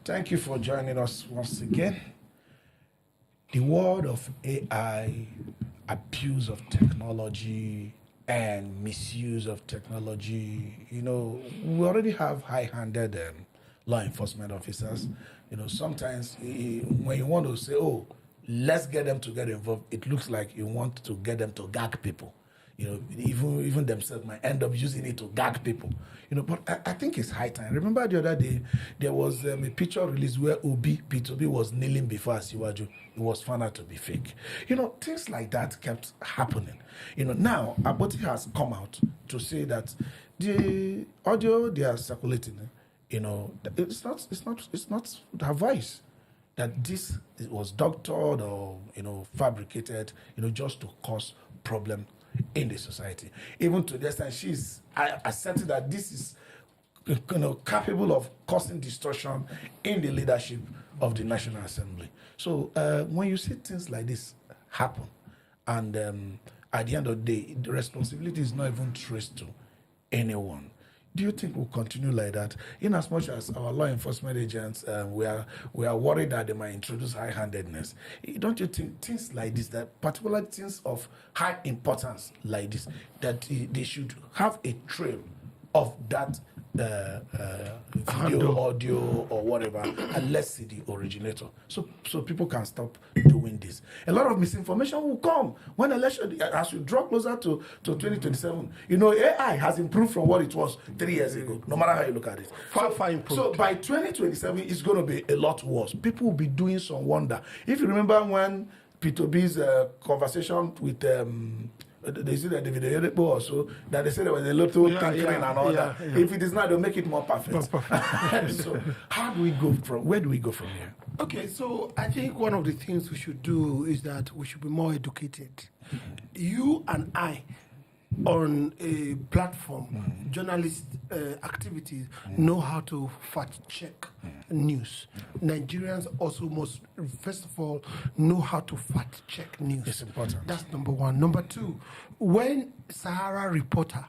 Thank you for joining us once again. The world of AI, abuse of technology, and misuse of technology, we already have high-handed law enforcement officers. Sometimes when you want to say, oh, let's get them to get involved, it looks like you want to get them to gag people. Even themselves might end up using it to gag people. But I think it's high time. Remember the other day, there was a picture released where P2B was kneeling before Asiwaju. It was found out to be fake. Things like that kept happening. Now Akpoti has come out to say that the audio they are circulating, it's not her voice. That this was doctored or fabricated, just to cause problem in the society. Even to the extent she's asserted that this is capable of causing distortion in the leadership of the National Assembly. So when you see things like this happen, and at the end of the day, the responsibility is not even traced to anyone. Do you think we'll continue like that? In as much as our law enforcement agents, we are worried that they might introduce high-handedness. Don't you think things like this, that particular things of high importance like this, that they should have a trail of that video, audio, or whatever, and let's see the originator, so people can stop doing this. A lot of misinformation will come when election, as we draw closer to 2027. AI has improved from what it was 3 years ago, no matter how you look at it. Far improved. So by 2027, it's going to be a lot worse. People will be doing some wonder. If you remember when P2B's conversation with they see that the video also that they said there was a little tinkering and all that. If it is not, they'll make it more perfect. So how do we go from? Where do we go from here? Okay, so I think one of the things we should do is that we should be more educated. You and I, on a platform, journalist activities, know how to fact check news. Nigerians also must, first of all, know how to fact check news. It's important. That's number one. Number two, when Sahara reporter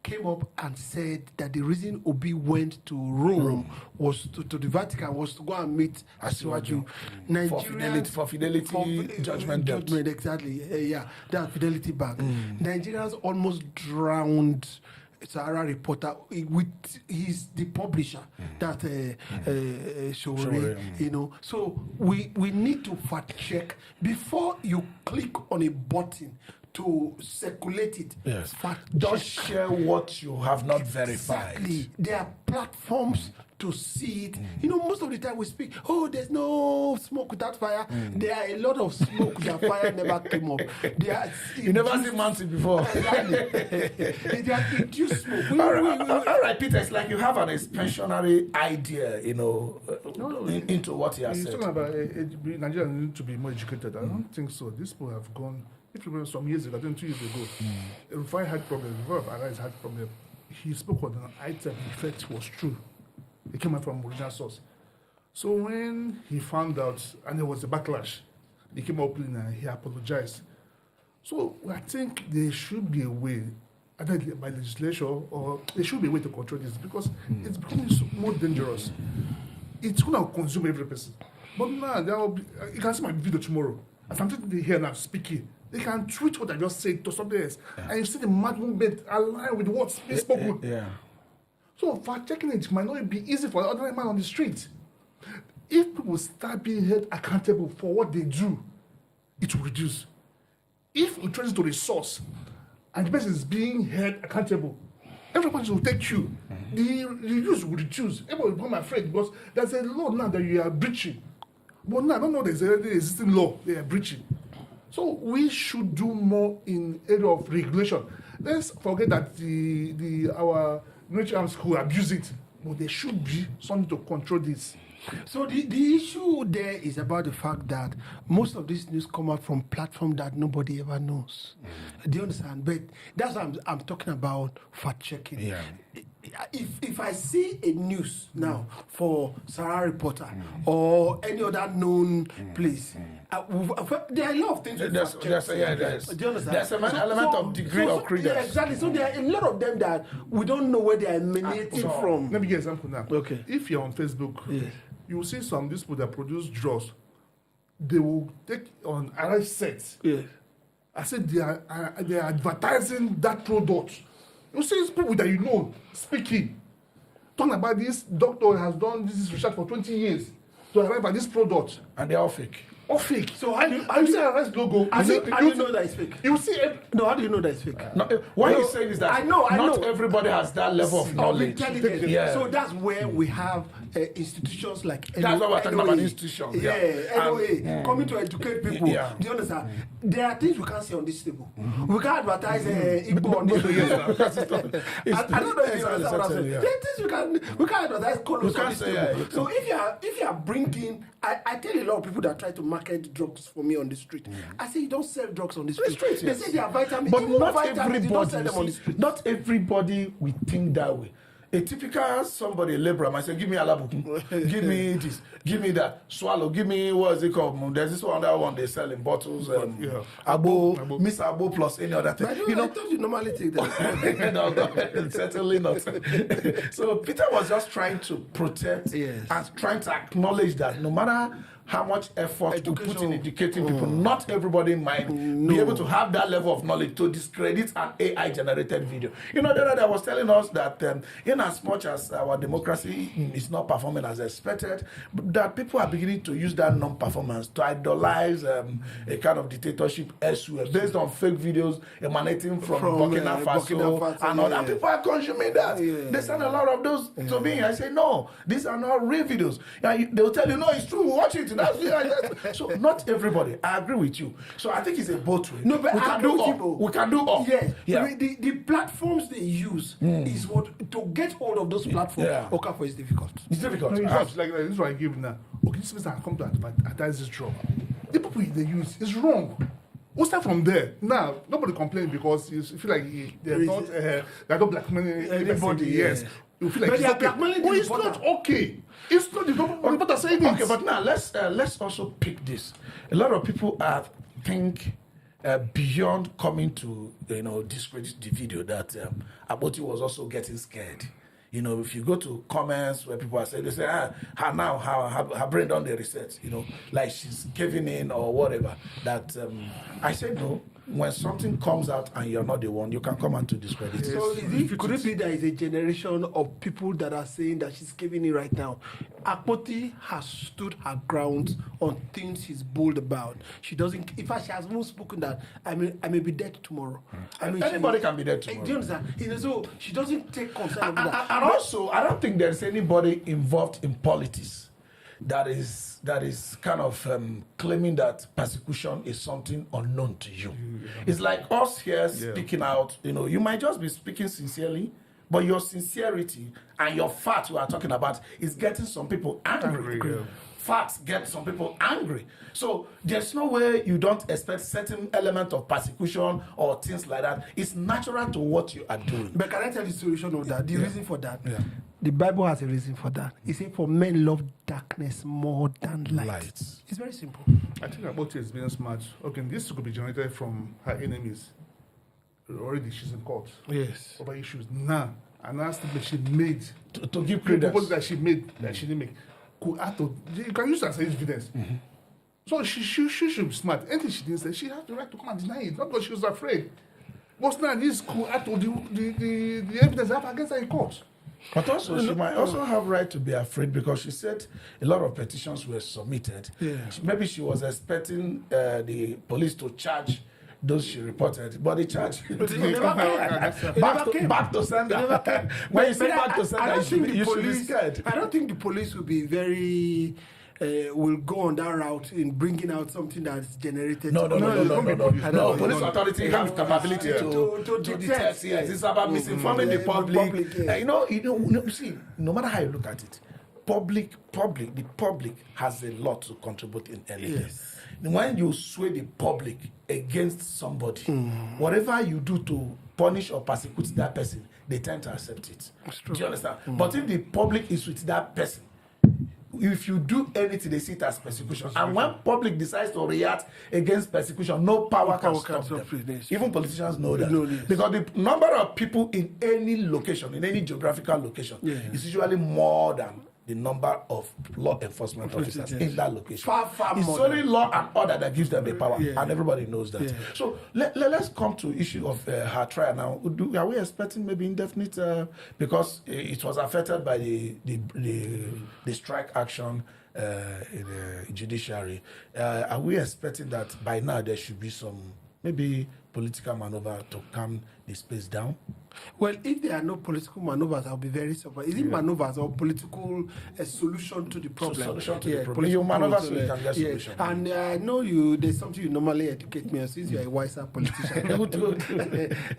came up and said that the reason Obi went to Rome was to the Vatican was to go and meet Asiwaju. For fidelity judgment, exactly. That Fidelity Bank. Nigerians almost drowned Sahara reporter with the publisher, that Showore, So we need to fact check before you click on a button to circulate it. Yes. Don't share what you have not verified. Exactly. There are platforms to see it. Most of the time we speak, there's no smoke without fire. There are a lot of smoke that fire never came up. You never seen mountain before. They are induced smoke. All right, Peter, it's like you have an expansionary idea, into what he has said. He's talking about Nigerians need to be more educated. I don't think so. These people have gone. If you remember some years ago, I think 2 years ago, Rufai had problems. Before Arise had problems. He spoke on an item he felt was true. It came out from original source. So when he found out, and there was a backlash, he came up and he apologized. So I think there should be a way, either by legislation, or there should be a way to control this, because it's becoming more dangerous. It's going to consume every person. But now, there will be, you can see my video tomorrow. As I'm sitting here now speaking, they can tweet what I just said to somebody else, and you see the mad movement align with what's being spoken. So fact checking it might not be easy for the ordinary man on the street. If people start being held accountable for what they do, it will reduce. If you trace it to the source and the person is being held accountable, everybody will take you. The use will reduce. Everybody will become afraid because there's a law now that you are breaching. But now I don't know there's already existing law they are breaching. So we should do more in area of regulation. Let's forget that our military arms could abuse it, but there should be something to control this. So the issue there is about the fact that most of this news come out from platforms that nobody ever knows. Do you understand? But that's what I'm talking about fact checking. Yeah. If I see a news now for Sahara reporter or any other known place, there are a lot of things. There's an element of degree of credence. Yeah, exactly. So there are a lot of them that we don't know where they are emanating from. Let me give an example now. Okay. If you're on Facebook, You will see some these people that produce drugs, they will take on array sets. Yes. I said they are advertising that product. You see these people that you know speaking, talking about this doctor has done this research for 20 years to arrive at this product. And they're all fake. All fake. So how do you see Arrest logo? how do you know that it's fake? You see No, how do you know that it's fake? What he's saying is that I know. not everybody has that level of knowledge. Intelligence. Yeah. So that's where we have institutions like That's what we're talking about, institutions. Yeah, NOA coming to educate people. Yeah. Do you understand? There are things we can't see on this table. We can't advertise Igbo on this table. I don't know if you understand what I'm saying. Yeah. There are things we can't advertise colors on can't this say, table. yeah, So if you are bringing, I tell a lot of people that try to market drugs for me on the street. I say you don't sell drugs on the street. They Yes. say they are vitamins. But Even not vitamins, you don't everybody, sell them on the street. not everybody will think that way. A typical somebody, a laborer, might say, give me alabuku, give me this, give me that, swallow, give me, what is it called? There's this one, that one they sell in bottles, Abo, Miss Abo plus any other thing. I thought you normally take that. No, certainly not. So Peter was just trying to protect Yes. and trying to acknowledge that no matter how much effort we put in Education. educating people, not everybody might be able to have that level of knowledge to discredit an AI-generated video. You know, the other day was telling us that in as much as our democracy is not performing as expected, that people are beginning to use that non-performance to idolize a kind of dictatorship elsewhere based on fake videos emanating from Burkina Faso and all that. People are consuming that. They send a lot of those to me. I say, no, these are not real videos. They'll tell you, no, it's true, watch it. So not everybody. I agree with you. So I think it's a both way. No, but we I can agree do with you, all. bro. We can do all. Yes. Yeah. I mean, the platforms they use is what to get hold of those platforms. Yeah. Okafor is difficult. It's difficult. No, it's not like this is what I give now. Okay, this person come to advertise this drug. The people they use is wrong. We'll start from there. Now, nobody complains because you feel like they're not blackmailing anybody. Yes. You feel like But it's they are okay. blackmailing But the it's not reporter. okay. It's not the reporter saying it. Okay, but now let's also pick this. A lot of people think beyond coming to discredit the video that Akpoti was also getting scared. You know, if you go to comments where people are saying, they say, her brain done the research, like she's giving in or whatever. That I said no. When something comes out and you're not the one, you can come and to discredit it. So could it be there is a generation of people that are saying that she's giving it right now? Akpoti has stood her ground on things she's bold about. She doesn't. In fact, she has even spoken that I may be dead tomorrow. I mean, Anybody can be dead tomorrow. Do you understand? So she doesn't take concern of that. And also, I don't think there's anybody involved in politics that is kind of claiming that persecution is something unknown to you. It's like us here speaking out. You might just be speaking sincerely, but your sincerity and your facts we are talking about is getting some people angry. Facts get some people angry. So there's no way you don't expect certain element of persecution or things like that. It's natural to what you are doing. But can I tell you the solution of that? The reason for that? Yeah. The Bible has a reason for that. It says, for men love darkness more than light. It's very simple. I think Akpoti is being smart. Okay, this could be generated from her enemies. Already she's in court. Yes. Over issues. Now, another statement she made To give credence. that she made that she didn't make. Could add to, you can use that as evidence. So she should be smart. Anything she didn't say, she has the right to come and deny it. Not because she was afraid. But now this could add to the evidence I have against her in court. But also, she might also have right to be afraid because she said a lot of petitions were submitted. Yeah. Maybe she was expecting the police to charge those she reported, but the charge back to sender. When you say back to sender, you should be scared. I don't think the police will be very will go on that route in bringing out something that's generated. No. Police authority have capability to detect. Yes, it's about misinforming the public. You see, no matter how you look at it, the public has a lot to contribute in anything. Yes. When you sway the public against somebody, whatever you do to punish or persecute that person, they tend to accept it. Do you understand? But if the public is with that person, if you do anything, they see it as persecution. And when public decides to react against persecution, no power can stop them. Even politicians know that. Because the number of people in any location, in any geographical location, is usually more than the number of law enforcement officers in that location. Far it's more only law and order that gives them the power, Yeah. and everybody knows that. Yeah. So let's come to issue of her trial now. Are we expecting maybe indefinite because it was affected by the strike action in the judiciary? Are we expecting that by now there should be some maybe political maneuver to calm the space down? Well, if there are no political maneuvers, I'll be very surprised. Is it maneuvers or political solution to the problem? Solution to the problem. You maneuver so you can get solution. And I know there's something you normally educate me on, since you're a wiser politician.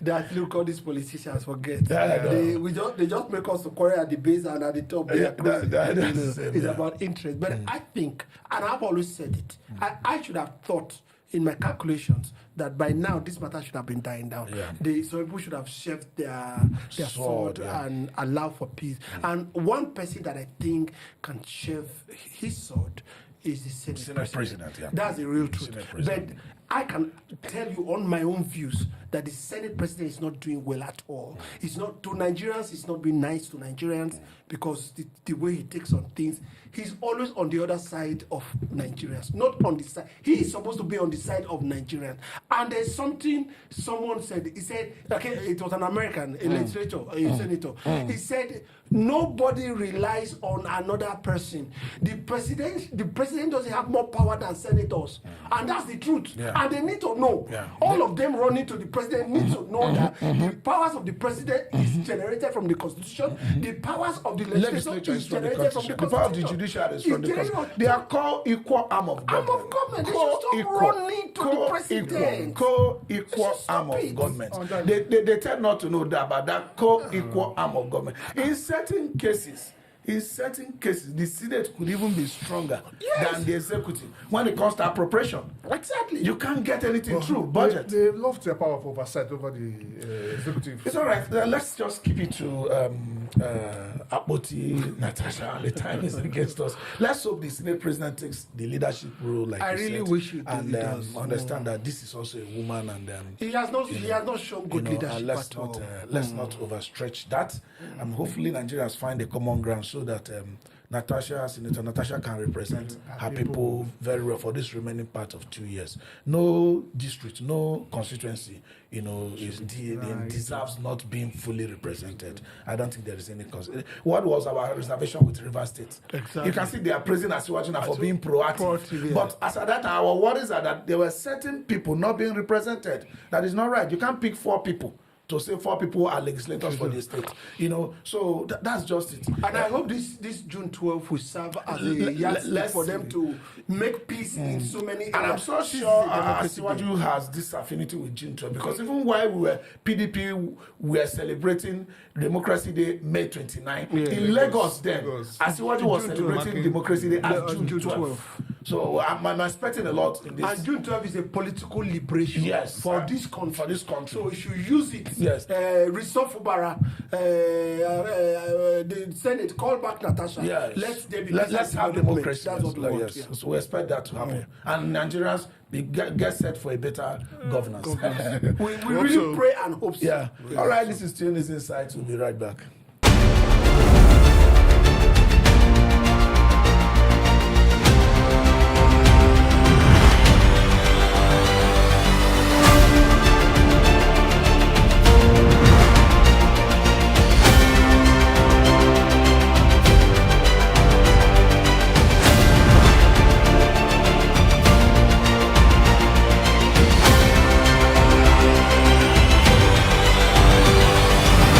That look, all these politicians forget. They just make us to quarrel at the base and at the top. It's about interest. But I think, and I've always said it, I should have thought in my calculations that by now this matter should have been dying down. So people should have shelved their sword and allow for peace. And one person that I think can shelve his sword is the Senate President. That's the real truth. But I can tell you on my own views that the Senate President is not doing well at all. It's not to Nigerians. It's not being nice to Nigerians because the way he takes on things, he's always on the other side of Nigerians, not on the side. He is supposed to be on the side of Nigerians. And there's something someone said. He said, okay, it was an American, a legislator, a senator. He said, nobody relies on another person. The president doesn't have more power than senators, and that's the truth. And they need to know. All of them running to the president need to know that the powers of the president is generated from the Constitution. The powers of the legislature is generated from the Constitution. The power of the judiciary is from the Constitution. They are called equal arm of government. They should stop running to the president. Co-equal arm of government. They tend not to know that, but that co-equal arm of government. In certain cases, the Senate could even be stronger than the executive when it comes to appropriation. Exactly. You can't get anything through budget. They love their power of oversight over the executive. It's all right. Let's just keep it to Akpoti, Natasha, and the time is against us. Let's hope the Senate President takes the leadership role, like I you really said, wish he and does. understand that this is also a woman, and he has not shown good leadership and let's at not all. let's not overstretch that. Hopefully Nigerians find a common ground so that Senator Natasha can represent her people very well for this remaining part of 2 years. No district, no constituency, deserves not being fully represented. I don't think there is any cause. What was our reservation with Rivers State? Exactly. You can see they are praising Asiwaju for being proactive. But as at that, our worries are that there were certain people not being represented. That is not right. You can't pick 4 people to say 4 people are legislators for the state, so that's just it. And I hope this June 12th will serve as a yardstick for them to make peace in so many areas. And I'm so sure Asiwaju has this affinity with June 12th, because even while we were PDP, we were celebrating Democracy Day May 29. In Lagos then, Asiwaju was celebrating Democracy Day as June 12th. So I'm expecting a lot in this. And June 12th is a political liberation for this country. So we should use it. Yes. Restore Fubara, the Senate, call back Natasha. Yes. Let's have democracy. That's what we want. Yes. So we expect that to happen. And Nigerians get set for a better governance. We really pray and hope so. Yeah. All right, this is Tunis Insight. We'll be right back.